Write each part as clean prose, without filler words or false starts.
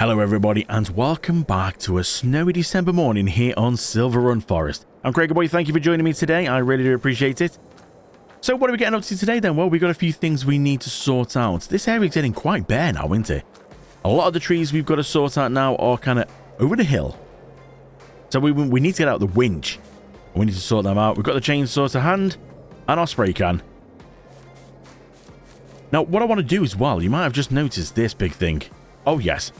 Hello everybody and welcome back to a snowy December morning here on Silver Run Forest. I'm Craigyboy, thank you for joining me today, I really do appreciate it. So what are we getting up to today then? Well, we've got a few things we need to sort out. This area's getting quite bare now, isn't it? A lot of the trees we've got to sort out now are kind of over the hill. So we need to get out the winch. We need to sort them out. We've got the chainsaw to hand and our spray can. Now what I want to do as well, you might have just noticed this big thing. Oh yes.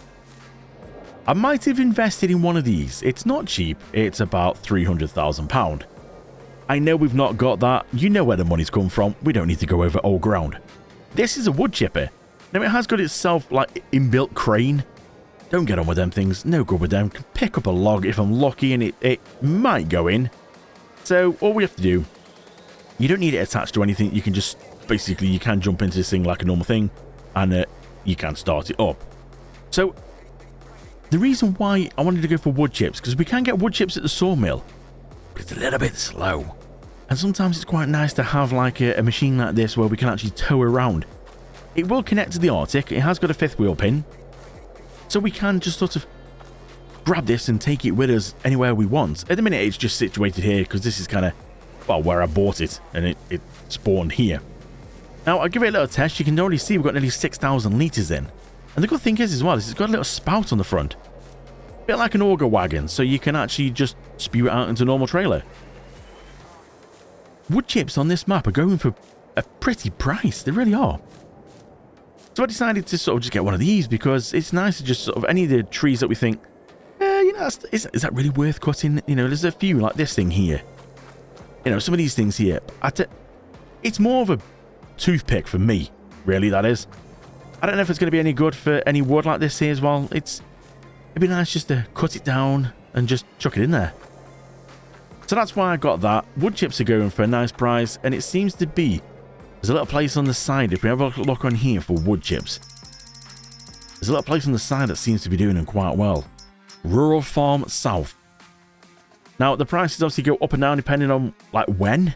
I might have invested in one of these. It's not cheap. It's about £300,000. I know we've not got that. You know where the money's come from. We don't need to go over old ground. This is a wood chipper. Now it has got itself like inbuilt crane. Don't get on with them things. No good with them. Can pick up a log if I'm lucky and it might go in. So all we have to do, you don't need it attached to anything. You can just basically, you can jump into this thing like a normal thing and you can start it up. So the reason why I wanted to go for wood chips, because we can get wood chips at the sawmill, but it's a little bit slow. And sometimes it's quite nice to have like a machine like this where we can actually tow around. It will connect to the Arctic. It has got a 5th wheel pin. So we can just sort of grab this and take it with us anywhere we want. At the minute it's just situated here because this is kind of, well, where I bought it and it spawned here. Now I'll give it a little test. You can already see we've got nearly 6,000 litres in. And the good thing is as well, is it's got a little spout on the front. A bit like an auger wagon, so you can actually just spew it out into a normal trailer. Wood chips on this map are going for a pretty price, they really are. So I decided to sort of just get one of these because it's nice to just sort of, any of the trees that we think, you know, is that really worth cutting? You know, there's a few like this thing here. You know, some of these things here, it's more of a toothpick for me, really, that is. I don't know if it's going to be any good for any wood like this here as well. It'd be nice just to cut it down and just chuck it in there. So that's why I got that. Wood chips are going for a nice price, and it seems to be, there's a little place on the side, if we have a look on here for wood chips. There's a little place on the side that seems to be doing them quite well. Rural Farm South. Now the prices obviously go up and down depending on like when.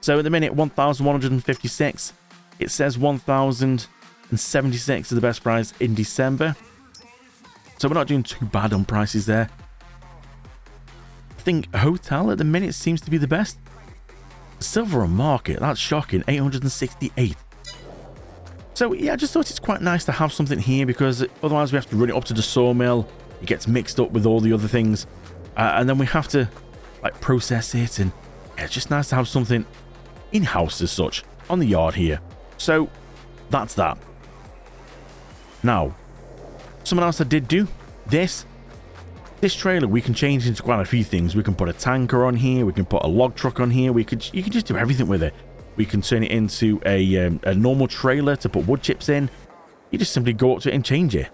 So at the minute 1,156. It says 1,076 is the best price in December. So we're not doing too bad on prices there. I think hotel at the minute seems to be the best. Silver Run Market, that's shocking, 868. So yeah, I just thought it's quite nice to have something here because otherwise we have to run it up to the sawmill. It gets mixed up with all the other things. And then we have to like process it, and yeah, it's just nice to have something in-house as such on the yard here. So that's that. Now, something else I did do, this trailer we can change into quite a few things. We can put a tanker on here, we can put a log truck on here, you can just do everything with it. We can turn it into a normal trailer to put wood chips in. You just simply go up to it and change it.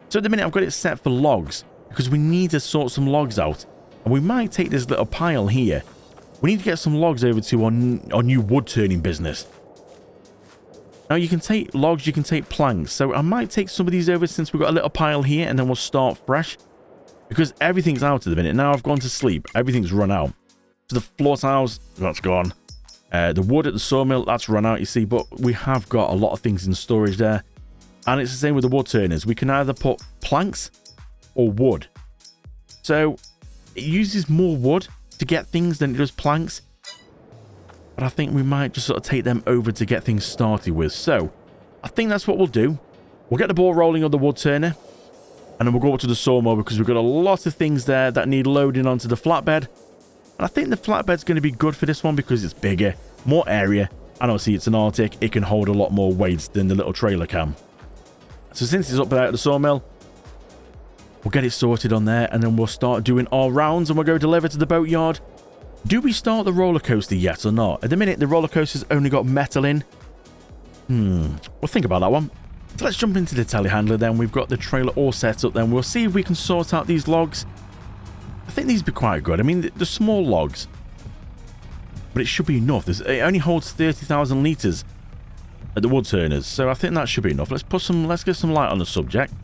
So at the minute I've got it set for logs because we need to sort some logs out, and we might take this little pile here. We need to get some logs over to our new wood turning business. Now you can take logs, you can take planks, so I might take some of these over since we've got a little pile here, and then we'll start fresh. Because everything's out at the minute. Now I've gone to sleep, everything's run out. So the floor tiles, that's gone. The wood at the sawmill, that's run out, you see, but we have got a lot of things in storage there. And it's the same with the wood turners. We can either put planks or wood. So it uses more wood to get things than it does planks. But I think we might just sort of take them over to get things started with. So I think that's what we'll do. We'll get the ball rolling on the wood turner. And then we'll go up to the sawmill because we've got a lot of things there that need loading onto the flatbed. And I think the flatbed's going to be good for this one because it's bigger, more area. And obviously it's an Arctic, it can hold a lot more weights than the little trailer can. So since it's up there at the sawmill, we'll get it sorted on there, and then we'll start doing our rounds and we'll go deliver to the boatyard. Do we start the roller coaster yet or not? At the minute, the roller coaster's only got metal in. We'll think about that one. So let's jump into the telehandler then. We've got the trailer all set up then. We'll see if we can sort out these logs. I think these would be quite good. I mean, the small logs. But it should be enough. It only holds 30,000 litres at the wood turners. So I think that should be enough. Let's get some light on the subject.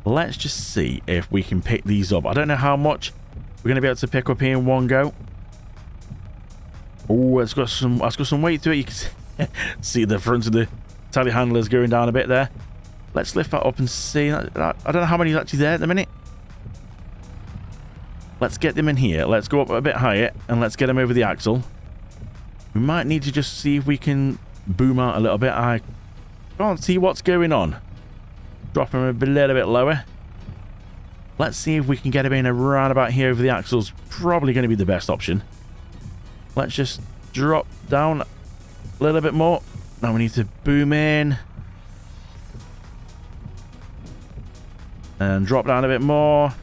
Let's just see if we can pick these up. I don't know how much we're going to be able to pick up here in one go. Oh, it's got some weight to it. You can see the front of the telehandler's going down a bit there. Let's lift that up and see. I don't know how many is actually there at the minute. Let's get them in here. Let's go up a bit higher and let's get them over the axle. We might need to just see if we can boom out a little bit. I can't see what's going on. Drop them a little bit lower. Let's see if we can get them in around about here over the axles. Probably going to be the best option. Let's just drop down a little bit more. Now we need to boom in. And drop down a bit more. I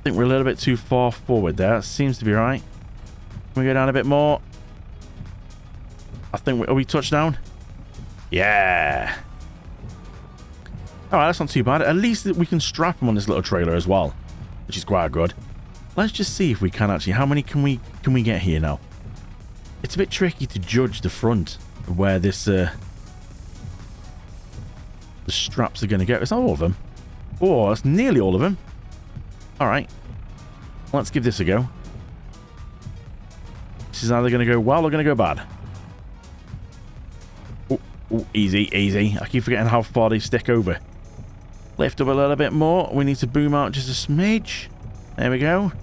think we're a little bit too far forward there. That seems to be right. Can we go down a bit more? I think are we touched down? Yeah. Alright, that's not too bad. At least we can strap them on this little trailer as well, which is quite good. Let's just see if we can actually. How many can we get here now? It's a bit tricky to judge the front of where this the straps are going to go. It's not all of them. Oh, that's nearly all of them. Alright. Let's give this a go. This is either going to go well or going to go bad. Oh, easy, easy. I keep forgetting how far they stick over. Lift up a little bit more. We need to boom out just a smidge. There we go.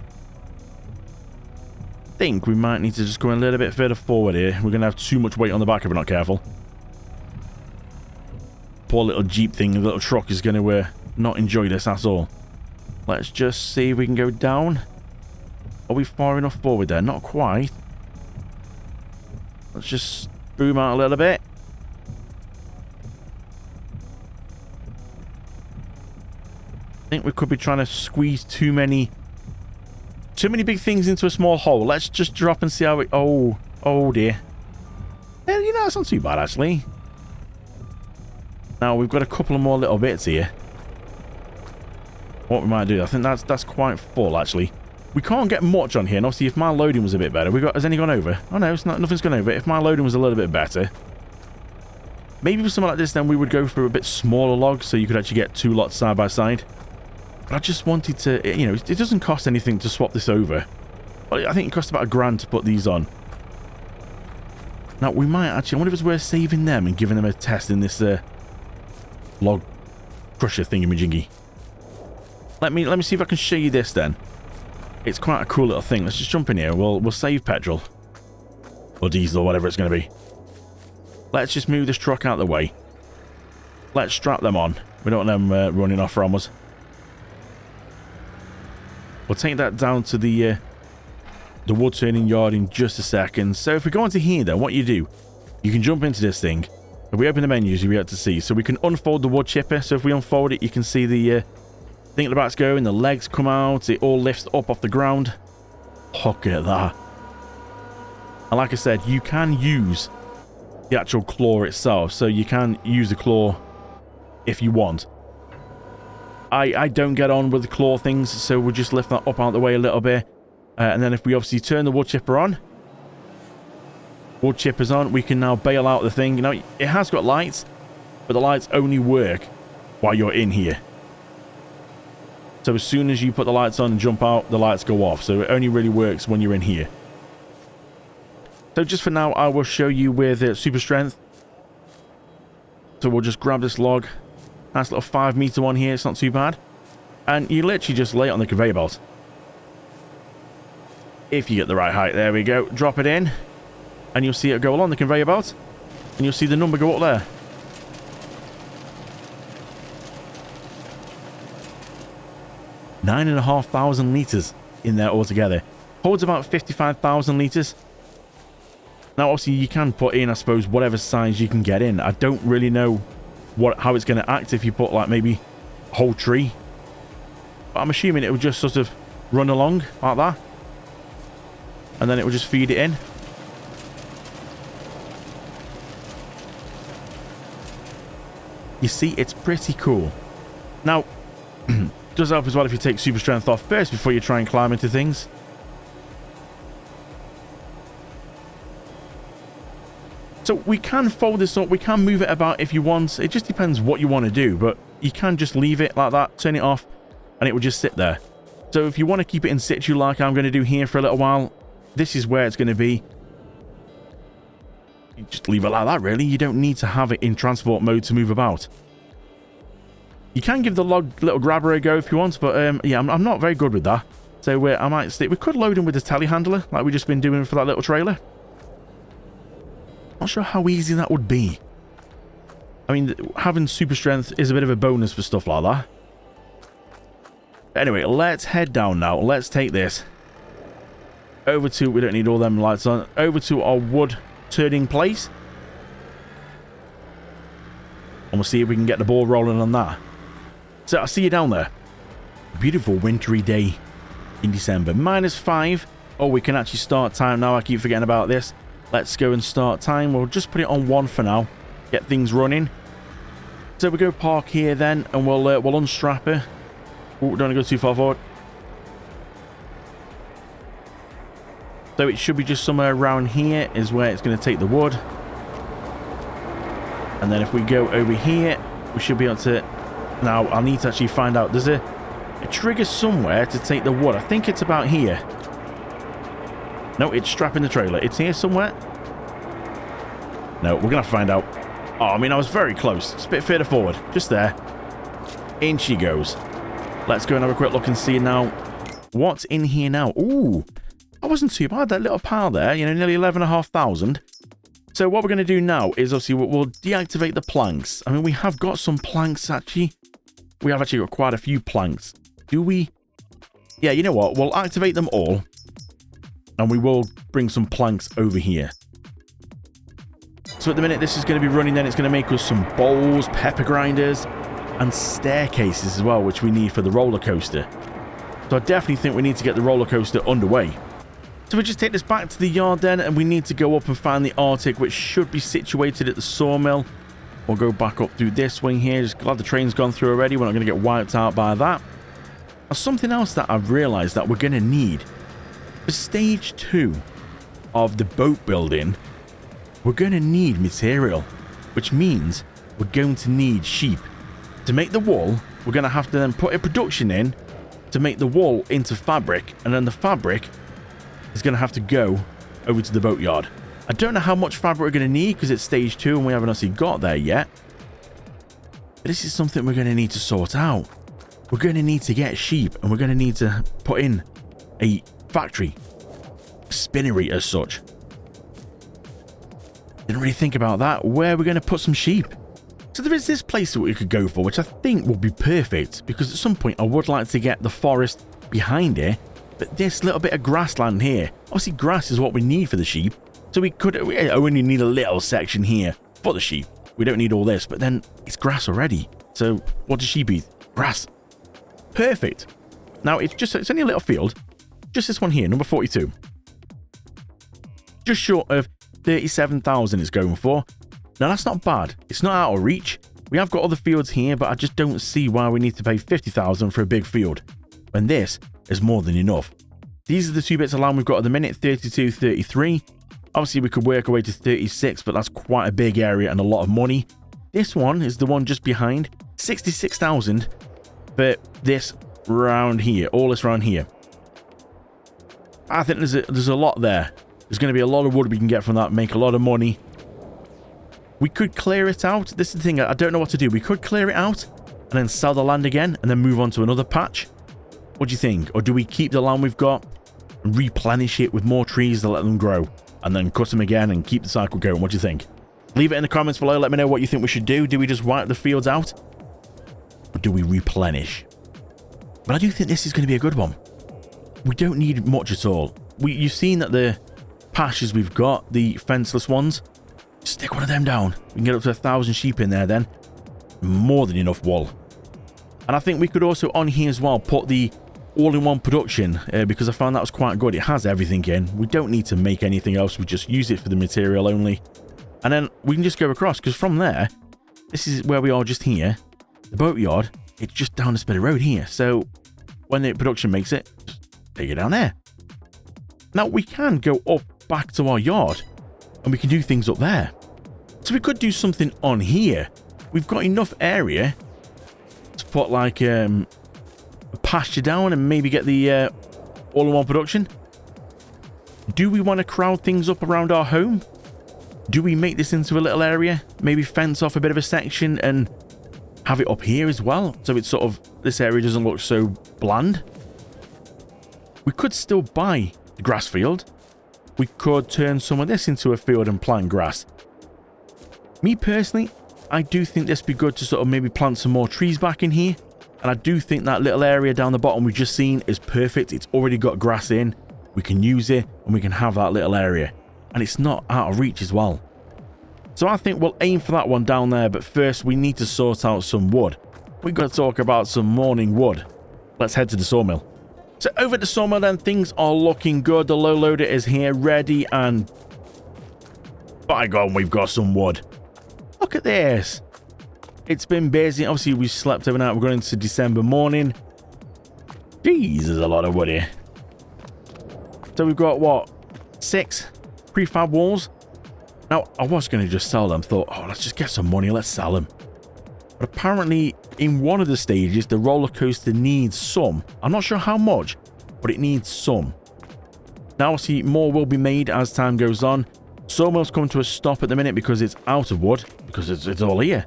I think we might need to just go a little bit further forward here. We're going to have too much weight on the back if we're not careful. Poor little Jeep thing, the little truck is going to not enjoy this at all. Let's just see if we can go down. Are we far enough forward there? Not quite. Let's just boom out a little bit. I think we could be trying to squeeze too many big things into a small hole. Let's just drop and see how it... Oh dear. Yeah, you know, it's not too bad, actually. Now, we've got a couple of more little bits here. What we might do, I think that's quite full, actually. We can't get much on here, and obviously, if my loading was a bit better... Has any gone over? Oh, no, it's not, nothing's gone over. If my loading was a little bit better... Maybe for something like this, then we would go for a bit smaller logs, so you could actually get 2 lots side by side. But I just wanted to, you know, it doesn't cost anything to swap this over. Well, I think it costs about $1,000 to put these on. Now, we might actually, I wonder if it's worth saving them and giving them a test in this log crusher thingamajiggy. Let me see if I can show you this then. It's quite a cool little thing. Let's just jump in here. We'll save petrol. Or diesel, or whatever it's going to be. Let's just move this truck out of the way. Let's strap them on. We don't want them running off from us. We'll take that down to the wood turning yard in just a second. So if we go into here then, what you do, you can jump into this thing. If we open the menus, you'll be able to see. So we can unfold the wood chipper. So if we unfold it, you can see the thing at the back's going, the legs come out, it all lifts up off the ground. Look at that. And like I said, you can use the actual claw itself. So you can use the claw if you want. I don't get on with the claw things, so we'll just lift that up out of the way a little bit. And then if we obviously turn the wood chipper on, wood chipper's on, we can now bail out the thing. You know, it has got lights, but the lights only work while you're in here. So as soon as you put the lights on and jump out, the lights go off. So it only really works when you're in here. So just for now, I will show you with super strength. So we'll just grab this log. Nice little 5 meter one here. It's not too bad. And you literally just lay it on the conveyor belt. If you get the right height. There we go. Drop it in. And you'll see it go along the conveyor belt. And you'll see the number go up there. $9,500 litres in there altogether. Holds about 55,000 litres. Now, obviously, you can put in, I suppose, whatever size you can get in. I don't really know how it's going to act if you put, like, maybe a whole tree. But I'm assuming it will just sort of run along like that. And then it will just feed it in. You see, it's pretty cool. Now, it does help as well if you take super strength off first before you try and climb into things. So we can fold this up, we can move it about if you want. It just depends what you want to do, but you can just leave it like that, turn it off, and it will just sit there. So if you want to keep it in situ like I'm going to do here for a little while, this is where it's going to be. You just leave it like that, really. You don't need to have it in transport mode to move about. You can give the log little grabber a go if you want, but yeah, I'm not very good with that. So I might stick. We could load him with the telehandler, like we've just been doing for that little trailer. Not sure how easy that would be. I mean, having super strength is a bit of a bonus for stuff like that. Anyway, let's head down now. Let's take this over to, we don't need all them lights on, over to our wood turning place. And we'll see if we can get the ball rolling on that. So I'll see you down there. Beautiful wintry day in December. -5. Oh, we can actually start time now. I keep forgetting about this. Let's go and start time. We'll just put it on 1 for now. Get things running. So we go park here then, and we'll unstrap her. Oh, don't want to go too far forward. So it should be just somewhere around here is where it's going to take the wood. And then if we go over here, we should be able to... Now, I need to actually find out. There's a trigger somewhere to take the wood. I think it's about here. No, it's strapping the trailer. It's here somewhere. No, we're going to find out. Oh, I mean, I was very close. It's a bit further forward. Just there. In she goes. Let's go and have a quick look and see now what's in here now. Ooh, that wasn't too bad. That little pile there, you know, nearly 11,500. So what we're going to do now is obviously we'll deactivate the planks. I mean, we have got some planks actually. We have actually got quite a few planks. Do we? Yeah, you know what? We'll activate them all. And we will bring some planks over here. So at the minute this is going to be running, then it's going to make us some bowls, pepper grinders, and staircases as well, which we need for the roller coaster. So I definitely think we need to get the roller coaster underway. So we just take this back to the yard then, and we need to go up and find the Arctic, which should be situated at the sawmill. We'll go back up through this wing here. Just glad the train's gone through already. We're not going to get wiped out by that. Now, something else that I've realised that we're going to need for stage 2 of the boat building, we're going to need material, which means we're going to need sheep. To make the wool, we're going to have to then put a production in to make the wool into fabric, and then the fabric is going to have to go over to the boatyard. I don't know how much fabric we're going to need because it's stage 2 and we haven't actually got there yet. But this is something we're going to need to sort out. We're going to need to get sheep, and we're going to need to put in a factory, spinnery as such. Didn't really think about that. Where we're going to put some sheep. So there is this place that we could go for, which I think will be perfect, because at some point I would like to get the forest behind it, but this little bit of grassland here, obviously grass is what we need for the sheep, so we only need a little section here for the sheep. We don't need all this, but then it's grass already. So what does sheep eat? Grass. Perfect. Now it's only a little field, just this one here, number 42. Just short of 37,000 it's going for. Now that's not bad. It's not out of reach. We have got other fields here, but I just don't see why we need to pay 50,000 for a big field when this is more than enough. These are the 2 bits of land we've got at the minute, 32, 33. Obviously we could work our way to 36, but that's quite a big area and a lot of money. This one is the one just behind, 66,000 for this round here, all this round here. I think there's a lot there. There's going to be a lot of wood we can get from that, make a lot of money. We could clear it out. This is the thing, I don't know what to do. We could clear it out and then sell the land again and then move on to another patch. What do you think? Or do we keep the land we've got and replenish it with more trees to let them grow and then cut them again and keep the cycle going? What do you think? Leave it in the comments below. Let me know what you think we should do. Do we just wipe the fields out? Or do we replenish? But I do think this is going to be a good one. We don't need much at all. You've seen that the pastures we've got, the fenceless ones, stick one of them down. We can get up to 1,000 sheep in there then. More than enough wool. And I think we could also on here as well put the all-in-one production because I found that was quite good. It has everything in. We don't need to make anything else. We just use it for the material only. And then we can just go across because from there, this is where we are just here. The boatyard, it's just down this bit of road here. So when the production makes it, just take it down there. Now we can go up back to our yard and we can do things up there. So we could do something on here. We've got enough area to put like a pasture down and maybe get the all-in-one production. Do we want to crowd things up around our home? Do we make this into a little area? Maybe fence off a bit of a section and have it up here as well, so it's sort of, this area doesn't look so bland. We could still buy the grass field. We could turn some of this into a field and plant grass. Me personally, I do think this would be good to sort of maybe plant some more trees back in here. And I do think that little area down the bottom we've just seen is perfect. It's already got grass in. We can use it and we can have that little area. And it's not out of reach as well. So I think we'll aim for that one down there. But first we need to sort out some wood. We've got to talk about some morning wood. Let's head to the sawmill. So over at the sawmill then, things are looking good. The low loader is here ready and by God, we've got some wood. Look at this. It's been busy. Obviously, we slept overnight. We're going into December morning. Jeez, there's a lot of wood here. So we've got, what, 6 prefab walls? Now, I was going to just sell them. Thought, oh, let's just get some money. Let's sell them. But apparently, in one of the stages, the roller coaster needs some. I'm not sure how much, but it needs some. Now, obviously, more will be made as time goes on. Sawmill's come to a stop at the minute because it's out of wood, because it's all here.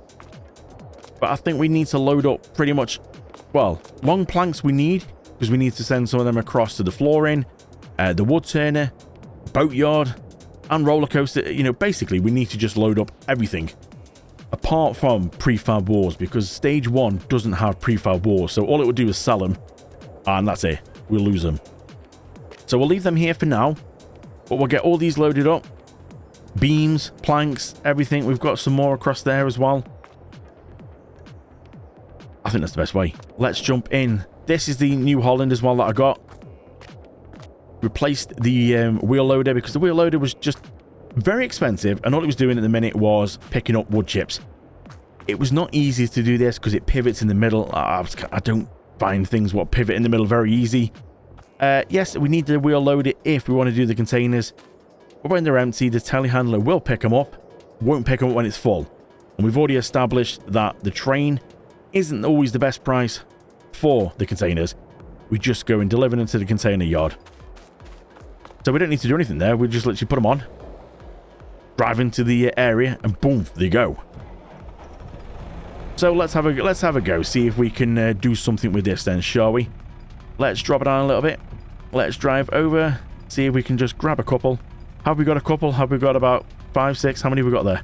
But I think we need to load up pretty much, well, long planks we need, because we need to send some of them across to the flooring, the wood turner, boatyard, and roller coaster. You know, basically, we need to just load up everything, apart from prefab walls, because stage 1 doesn't have prefab walls, so all it would do is sell them, and that's it. We'll lose them. So we'll leave them here for now, but we'll get all these loaded up. Beams, planks, everything. We've got some more across there as well. I think that's the best way. Let's jump in. This is the New Holland as well that I got. Replaced the wheel loader because the wheel loader was just very expensive, and all it was doing at the minute was picking up wood chips. It was not easy to do this because it pivots in the middle. I don't find things what pivot in the middle very easy. Yes, we need the wheel loader if we want to do the containers. But when they're empty, the telehandler will pick them up. Won't pick them up when it's full. And we've already established that the train isn't always the best price for the containers. We just go and deliver them to the container yard. So we don't need to do anything there. We just literally put them on, drive into the area, and boom, there you go. So let's have a go. See if we can do something with this then, shall we? Let's drop it down a little bit. Let's drive over. See if we can just grab a couple. Have we got a couple? Have we got about 5, 6? How many have we got there?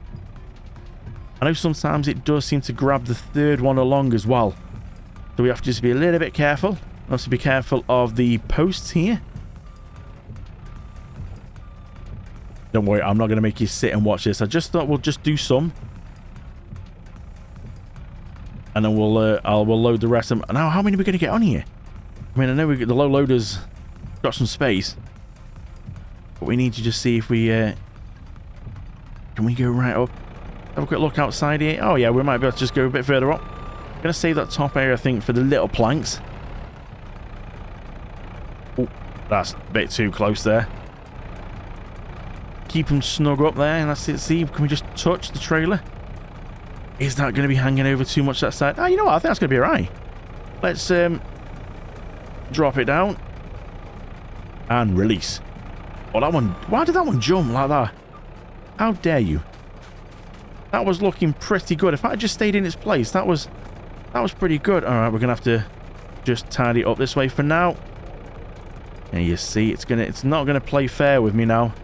I know sometimes it does seem to grab the third one along as well. So we have to just be a little bit careful. Also be careful of the posts here. Don't worry, I'm not going to make you sit and watch this. I just thought we'll just do some. And then we'll load the rest of them. Now, how many are we going to get on here? I mean, I know the low loader's got some space. But we need to just see if we... can we go right up? Have a quick look outside here. Oh, yeah, we might be able to just go a bit further up. I'm going to save that top area, I think, for the little planks. Oh, that's a bit too close there. Keep them snug up there. And that's it. See, can we just touch the trailer? Is that going to be hanging over too much that side? Oh, you know what? I think that's going to be alright. Let's drop it down. And release. Oh, that one... Why did that one jump like that? How dare you? That was looking pretty good. If I had just stayed in its place, that was pretty good. Alright, we're going to have to just tidy it up this way for now. And you see, it's not going to play fair with me now.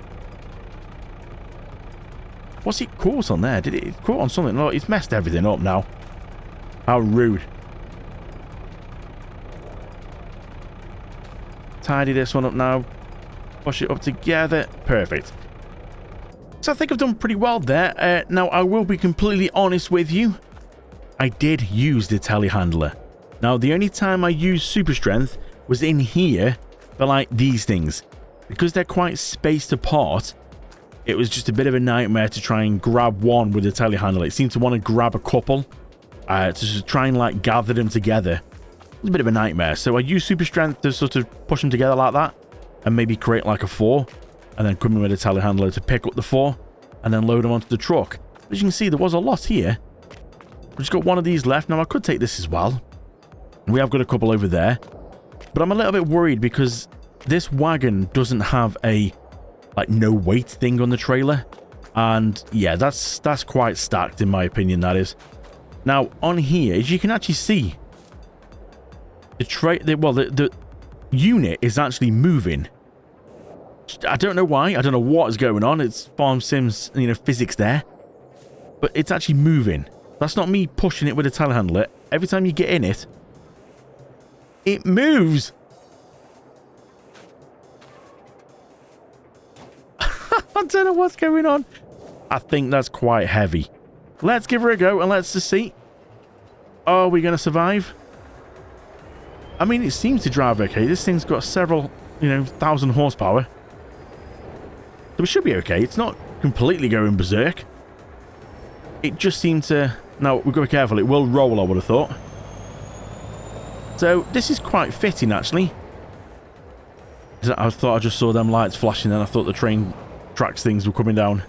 What's it caught on there? Did it caught on something? No, it's messed everything up now. How rude. Tidy this one up now. Push it up together. Perfect. So I think I've done pretty well there. Now, I will be completely honest with you. I did use the telehandler. Now, the only time I used super strength was in here for like these things. Because they're quite spaced apart, it was just a bit of a nightmare to try and grab one with the telehandler. It seemed to want to grab a couple to just try and like gather them together. It was a bit of a nightmare. So I used super strength to sort of push them together like that and maybe create like a 4 and then come in with a telehandler to pick up the 4 and then load them onto the truck. As you can see, there was a lot here. We've just got one of these left. Now, I could take this as well. We have got a couple over there. But I'm a little bit worried because this wagon doesn't have a like no weight thing on the trailer. And yeah, that's quite stacked in my opinion, that is. Now, on here, as you can actually see, the unit is actually moving. I don't know why. I don't know what is going on. It's Farm Sims, physics there. But it's actually moving. That's not me pushing it with a telehandler. Every time you get in it, it moves. I don't know what's going on. I think that's quite heavy. Let's give her a go and let's just see. Are we going to survive? I mean, it seems to drive okay. This thing's got several, 1,000 horsepower. So we should be okay. It's not completely going berserk. It just seemed to... Now, we've got to be careful. It will roll, I would have thought. So, this is quite fitting, actually. I thought I just saw them lights flashing, and I thought the train tracks things were coming down.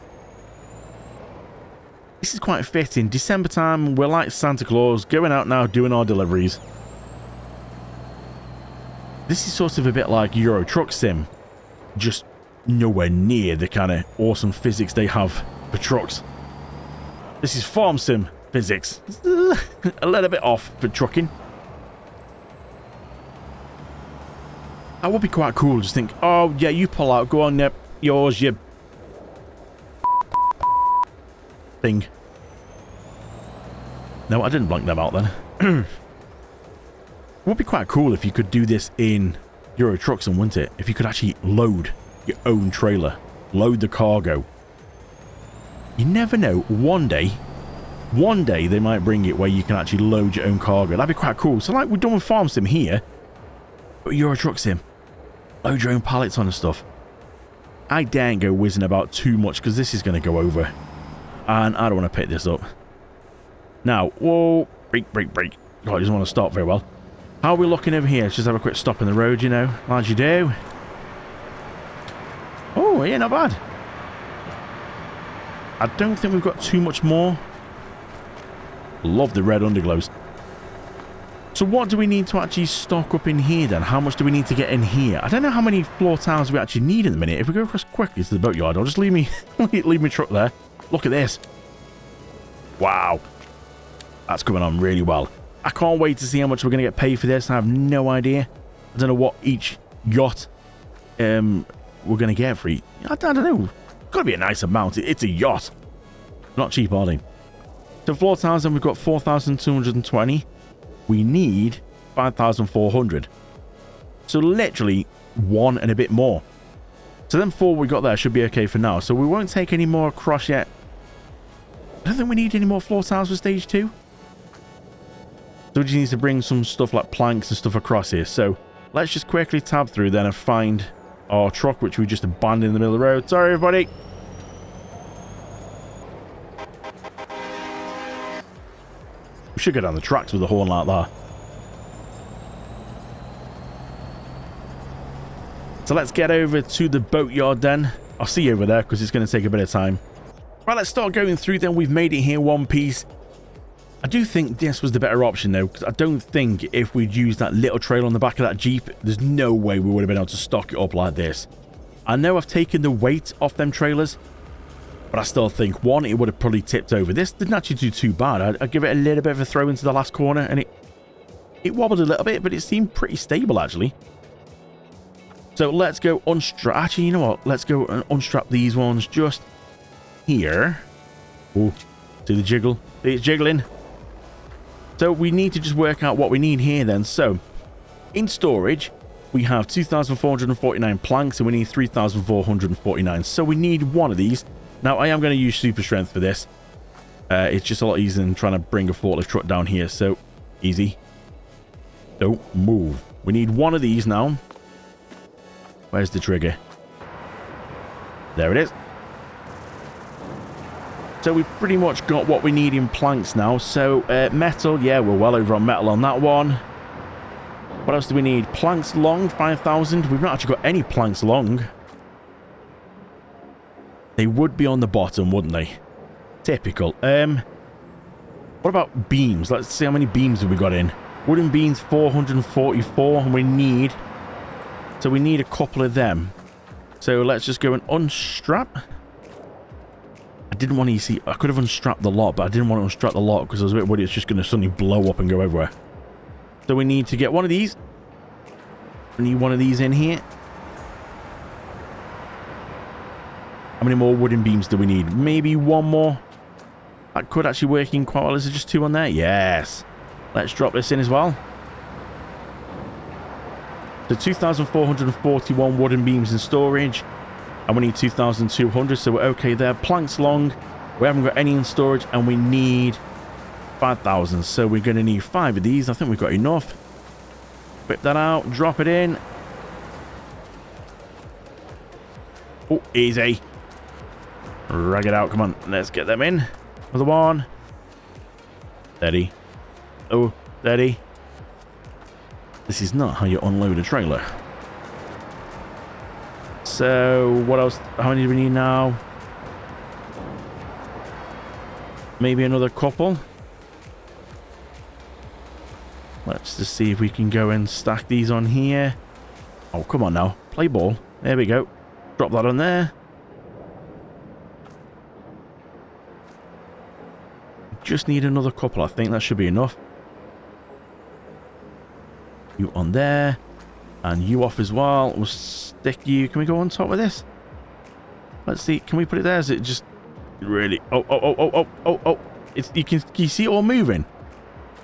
This is quite fitting. December time, we're like Santa Claus, going out now, doing our deliveries. This is sort of a bit like Euro Truck Sim. Just nowhere near the kind of awesome physics they have for trucks. This is Farm Sim physics. A little bit off for trucking. That would be quite cool. Just think, oh, yeah, you pull out. Go on, yep. Yours, you... thing. No, I didn't blank them out then. It would be quite cool if you could do this in Euro Trucks, and wouldn't it? If you could actually load your own trailer. Load the cargo. You never know. One day they might bring it where you can actually load your own cargo. That'd be quite cool. So like we're done with Farm Sim here, but Euro Truck Sim. Load your own pallets on and stuff. I daren't go whizzing about too much because this is going to go over. And I don't want to pick this up. Now, whoa. Brake. God, it doesn't want to stop very well. How are we looking over here? Let's just have a quick stop in the road, as you do. Oh, yeah, not bad. I don't think we've got too much more. Love the red underglows. So what do we need to actually stock up in here then? How much do we need to get in here? I don't know how many floor tiles we actually need in a minute. If we go across quickly to the boatyard, I'll just leave me truck there. Look at this. Wow. That's coming on really well. I can't wait to see how much we're going to get paid for this. I have no idea. I don't know what each yacht we're going to get for each. I don't know. Got to be a nice amount. It's a yacht. Not cheap, are they? So floor tiles, then we've got 4,220. We need 5,400. So literally one and a bit more. So them 4 we got there should be okay for now. So we won't take any more across yet. I don't think we need any more floor tiles for stage 2. So we just need to bring some stuff like planks and stuff across here. So let's just quickly tab through then and find our truck, which we just abandoned in the middle of the road. Sorry, everybody. We should go down the tracks with a horn like that. So let's get over to the boatyard then. I'll see you over there because it's going to take a bit of time. Right, let's start going through then. We've made it here one piece. I do think this was the better option though, because I don't think if we'd used that little trailer on the back of that Jeep, there's no way we would have been able to stock it up like this. I know I've taken the weight off them trailers, but I still think, one, it would have probably tipped over. This didn't actually do too bad. I'd give it a little bit of a throw into the last corner, and it wobbled a little bit, but it seemed pretty stable, actually. So let's go unstrap. Actually, you know what? Let's go and unstrap these ones just here. Oh, see the jiggle? See it's jiggling. So we need to just work out what we need here then. So in storage, we have 2,449 planks, and we need 3,449. So we need one of these. Now, I am going to use super strength for this. It's just a lot easier than trying to bring a forklift truck down here. So, easy. Don't move. We need one of these now. Where's the trigger? There it is. So, we've pretty much got what we need in planks now. So, metal. Yeah, we're well over on metal on that one. What else do we need? Planks long, 5,000. We've not actually got any planks long. They would be on the bottom, wouldn't they? Typical. What about beams? Let's see how many beams have we got in. Wooden beams, 444, and we need... So we need a couple of them. So let's just go and unstrap. didn't want to, you see, I could have unstrapped the lot, but I didn't want to unstrap the lot because I was a bit worried it's just going to suddenly blow up and go everywhere. So we need to get one of these. We need one of these in here. How many more wooden beams do we need? Maybe one more. That could actually work in quite well. Is there just 2 on there? Yes. Let's drop this in as well. So 2,441 wooden beams in storage. And we need 2,200, so we're okay there. Planks long. We haven't got any in storage, and we need 5,000. So we're going to need 5 of these. I think we've got enough. Whip that out. Drop it in. Oh, easy. Drag it out. Come on. Let's get them in. Another one. Steady. Oh, steady. This is not how you unload a trailer. So, what else? How many do we need now? Maybe another couple. Let's just see if we can go and stack these on here. Oh, come on now. Play ball. There we go. Drop that on there. Just need another couple. I think that should be enough. You on there. And you off as well. We'll stick you. Can we go on top of this? Let's see. Can we put it there? Is it just really? Oh. It's, you see it all moving?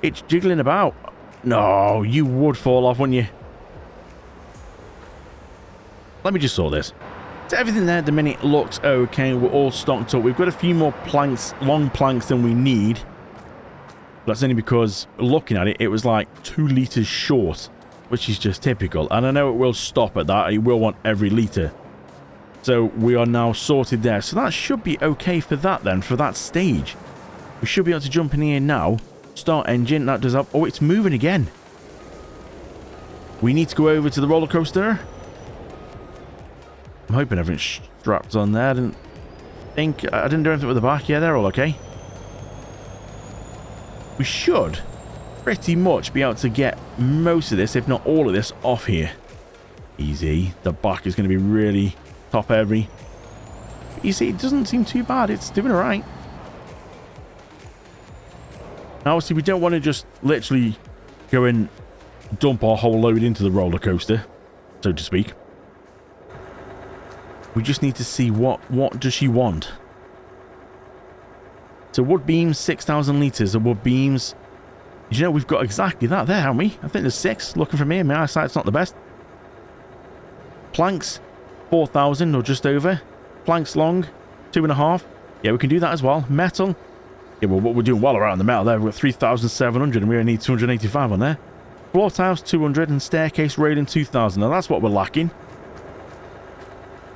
It's jiggling about. No, you would fall off, wouldn't you? Let me just sort this. So everything there at the minute looks okay. We're all stocked up. We've got a few more planks, long planks than we need. That's only because looking at it, it was like 2 litres short, which is just typical. And I know it will stop at that. It will want every litre. So we are now sorted there. So that should be okay for that then, for that stage. We should be able to jump in here now. Start engine. That does up. Oh, it's moving again. We need to go over to the roller coaster. I'm hoping everything's strapped on there. I didn't do anything with the back. Yeah, they're all okay. We should pretty much be able to get most of this, if not all of this, off here. Easy. The back is going to be really top heavy. You see, it doesn't seem too bad. It's doing all right. Now, obviously, we don't want to just literally go and dump our whole load into the roller coaster, so to speak. We just need to see what does she want. So wood beams, 6,000 litres of wood beams. You know, we've got exactly that there, haven't we? I think there's 6. Looking from here, my eyesight's not the best. Planks, 4,000 or just over. Planks long, 2.5. Yeah, we can do that as well. Metal. Yeah, well, we're doing well around the metal there. We've got 3,700 and we only need 285 on there. Floor tiles, 200 and staircase railing, 2,000. Now, that's what we're lacking.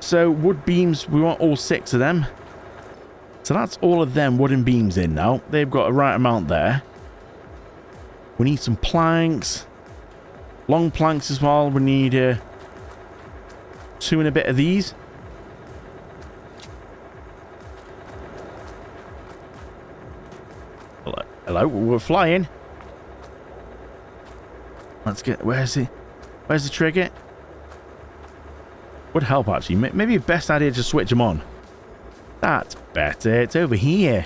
So, wood beams, we want all 6 of them. So, that's all of them wooden beams in now. They've got a right amount there. We need some planks. Long planks as well. We need 2 and a bit of these. Hello, we're flying. Let's get... Where's the trigger? Would help, actually. Maybe best idea to switch them on. That's better. It's over here.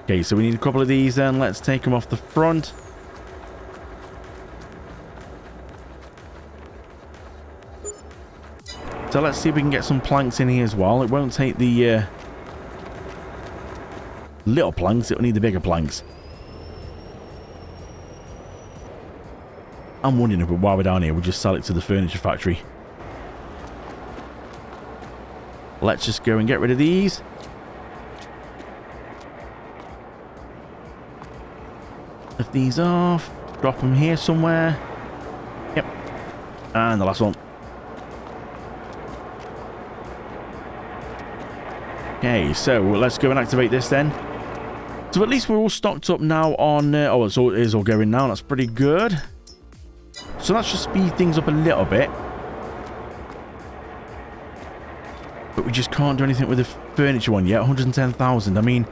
Okay, so we need a couple of these then. Let's take them off the front. So let's see if we can get some planks in here as well. It won't take the little planks. It'll need the bigger planks. I'm wondering if while we're down here, we'll just sell it to the furniture factory. Let's just go and get rid of these. Lift these off. Drop them here somewhere. Yep. And the last one. Okay, so let's go and activate this then. So at least we're all stocked up now on... it is all going now. That's pretty good. So that should speed things up a little bit. But we just can't do anything with the furniture one yet. 110,000. I mean,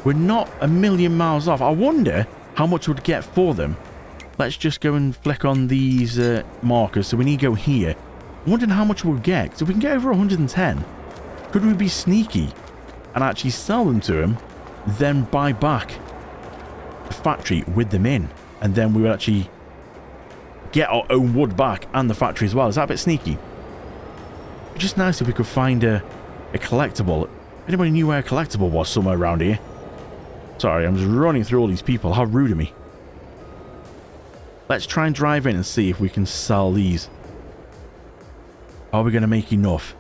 we're not a million miles off. I wonder how much we'd get for them. Let's just go and flick on these markers. So we need to go here. I'm wondering how much we'll get. So we can get over 110. Could we be sneaky and actually sell them to him, then buy back the factory with them in, and then we would actually get our own wood back and the factory as well? Is that a bit sneaky? It'd be just nice if we could find a collectible. Anybody knew where a collectible was somewhere around here? Sorry, I'm just running through all these people. How rude of me. Let's try and drive in and see if we can sell these. Are we going to make enough?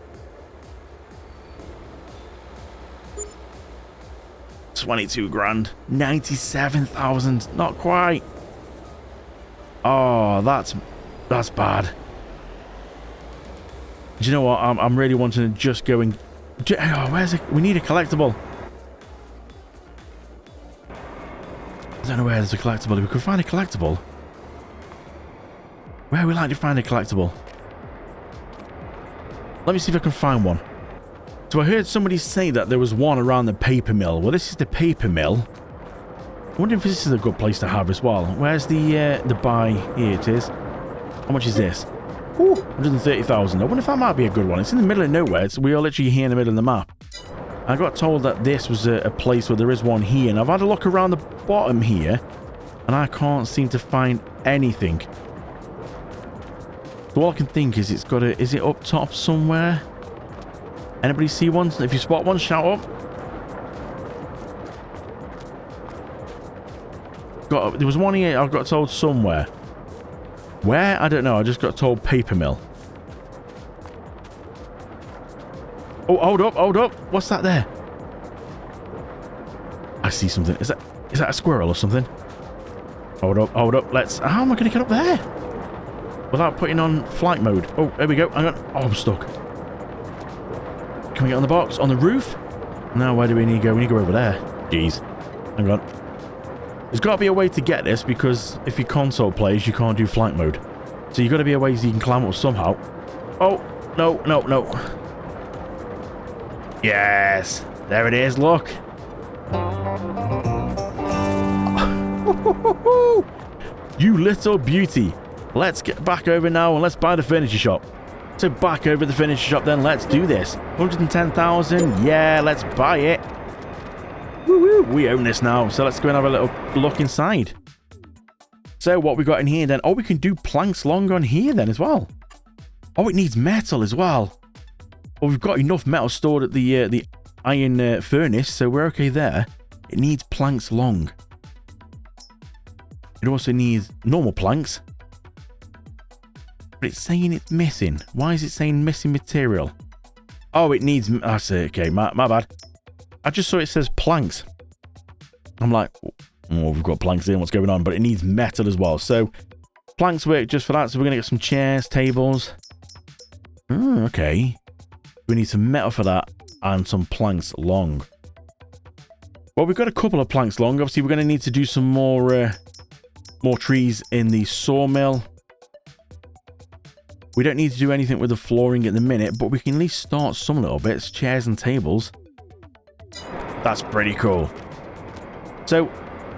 22 grand. 97,000. Not quite. Oh, that's bad. Do you know what? I'm really wanting to just go and... Oh, where's it? We need a collectible. I don't know where there's a collectible. If we could find a collectible... Where we like to find a collectible? Let me see if I can find one. So I heard somebody say that there was one around the paper mill. Well, this is the paper mill. I wonder if this is a good place to have as well. Where's the buy? Here it is. How much is this? Ooh, 130,000. I wonder if that might be a good one. It's in the middle of nowhere. We are literally here in the middle of the map. I got told that this was a place where there is one here. And I've had a look around the bottom here. And I can't seem to find anything. So all I can think is it's got a... Is it up top somewhere? Anybody see one? If you spot one, shout up. There was one here I got told somewhere. Where? I don't know. I just got told paper mill. Oh, hold up, hold up. What's that there? I see something. Is that a squirrel or something? Hold up, hold up. How am I going to get up there? Without putting on flight mode. Oh, there we go. Hang on. Oh, I'm stuck. Can we get on the box? On the roof? Now, where do we need to go? We need to go over there. Jeez. Hang on. There's got to be a way to get this, because if you console plays, you can't do flight mode. So you've got to be a way so you can climb up somehow. Oh, no, no, no. Yes. There it is. Look. You little beauty. Let's get back over now and let's buy the furniture shop. So back over the furniture shop then, let's do this. 110,000, yeah, let's buy it. Woo-woo, we own this now. So let's go and have a little look inside. So what we got in here then? Oh, we can do planks long on here then as well. Oh, it needs metal as well. Well, we've got enough metal stored at the iron furnace, so we're okay there. It needs planks long. It also needs normal planks. But it's saying it's missing. Why is it saying missing material? Oh, it needs... That's it. Okay, my bad. I just saw it says planks. I'm like, oh, we've got planks in. What's going on? But it needs metal as well. So, planks work just for that. So, we're going to get some chairs, tables. Okay. We need some metal for that. And some planks long. Well, we've got a couple of planks long. Obviously, we're going to need to do some more trees in the sawmill. We don't need to do anything with the flooring at the minute, but we can at least start some little bits. Chairs and tables. That's pretty cool. So,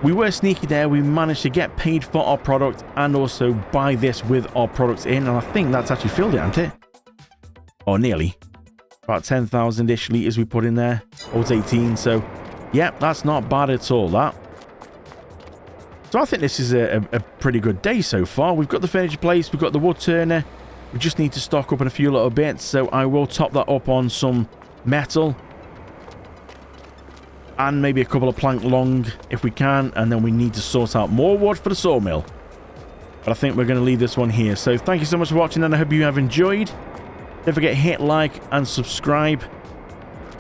we were sneaky there. We managed to get paid for our product and also buy this with our products in. And I think that's actually filled it, hasn't it? Or nearly. About 10,000-ish litres we put in there. Oh, it's 18, so... Yeah, that's not bad at all, that. So I think this is a pretty good day so far. We've got the furniture place. We've got the wood turner. We just need to stock up on a few little bits, so I will top that up on some metal. And maybe a couple of plank long, if we can. And then we need to sort out more wood for the sawmill. But I think we're going to leave this one here. So thank you so much for watching, and I hope you have enjoyed. Don't forget to hit like and subscribe.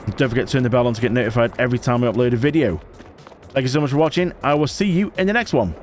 And don't forget to turn the bell on to get notified every time I upload a video. Thank you so much for watching. I will see you in the next one.